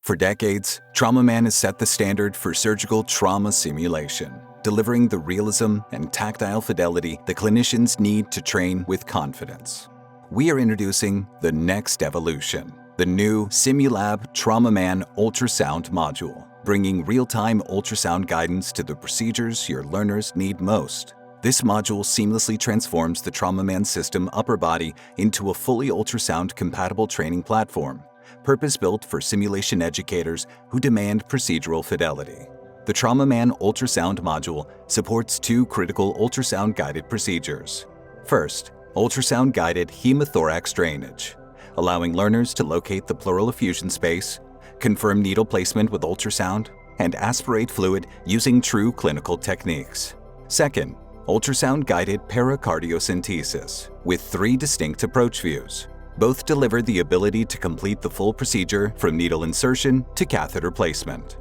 For decades, TraumaMan has set the standard for surgical trauma simulation, delivering the realism and tactile fidelity that clinicians need to train with confidence. We are introducing the next evolution, the new Simulab TraumaMan Ultrasound Module, bringing real-time ultrasound guidance to the procedures your learners need most. This module seamlessly transforms the TraumaMan System upper body into a fully ultrasound-compatible training platform, purpose-built for simulation educators who demand procedural fidelity. The TraumaMan Ultrasound Module supports two critical ultrasound-guided procedures. First, Ultrasound-Guided Hemothorax drainage, allowing learners to locate the pleural effusion space, confirm needle placement with ultrasound, and aspirate fluid using true clinical techniques. Second, Ultrasound-Guided Pericardiocentesis, with three distinct approach views. Both deliver the ability to complete the full procedure from needle insertion to catheter placement.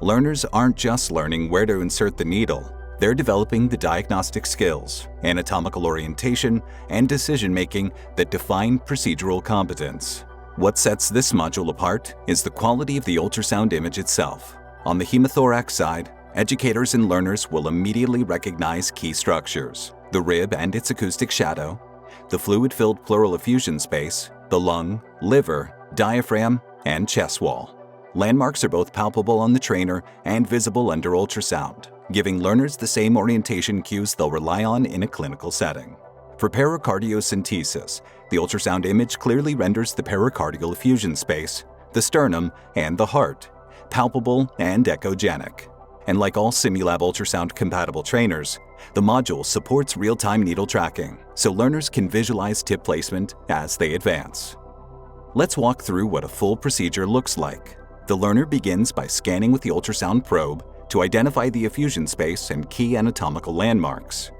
Learners aren't just learning where to insert the needle, they're developing the diagnostic skills, anatomical orientation, and decision-making that define procedural competence. What sets this module apart is the quality of the ultrasound image itself. On the hemothorax side, educators and learners will immediately recognize key structures: the rib and its acoustic shadow, the fluid-filled pleural effusion space, the lung, liver, diaphragm, and chest wall. Landmarks are both palpable on the trainer and visible under ultrasound, giving learners the same orientation cues they'll rely on in a clinical setting. For pericardiocentesis, the ultrasound image clearly renders the pericardial effusion space, the sternum, and the heart, palpable and echogenic. And like all Simulab ultrasound-compatible trainers, the module supports real-time needle tracking, so learners can visualize tip placement as they advance. Let's walk through what a full procedure looks like. The learner begins by scanning with the ultrasound probe to identify the effusion space and key anatomical landmarks.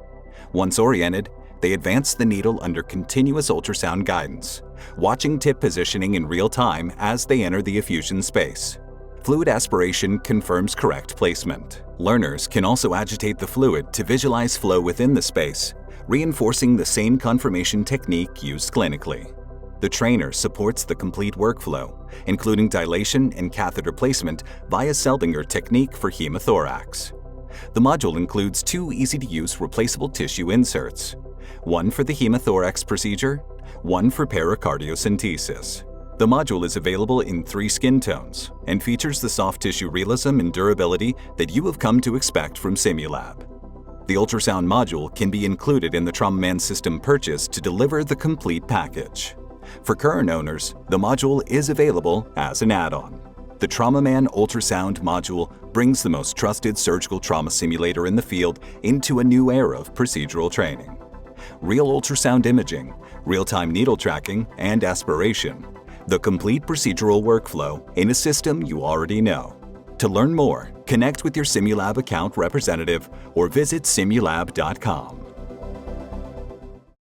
Once oriented, they advance the needle under continuous ultrasound guidance, watching tip positioning in real time as they enter the effusion space. Fluid aspiration confirms correct placement. Learners can also agitate the fluid to visualize flow within the space, reinforcing the same confirmation technique used clinically. The trainer supports the complete workflow, including dilation and catheter placement via Selbinger technique for hemothorax. The module includes two easy-to-use replaceable tissue inserts, one for the hemothorax procedure, one for pericardiocentesis. The module is available in 3 skin tones and features the soft tissue realism and durability that you have come to expect from Simulab. The ultrasound module can be included in the TraumaMan System purchase to deliver the complete package. For current owners, the module is available as an add-on. The TraumaMan Ultrasound Module brings the most trusted surgical trauma simulator in the field into a new era of procedural training. Real ultrasound imaging, real-time needle tracking, and aspiration. The complete procedural workflow in a system you already know. To learn more, connect with your Simulab account representative or visit simulab.com.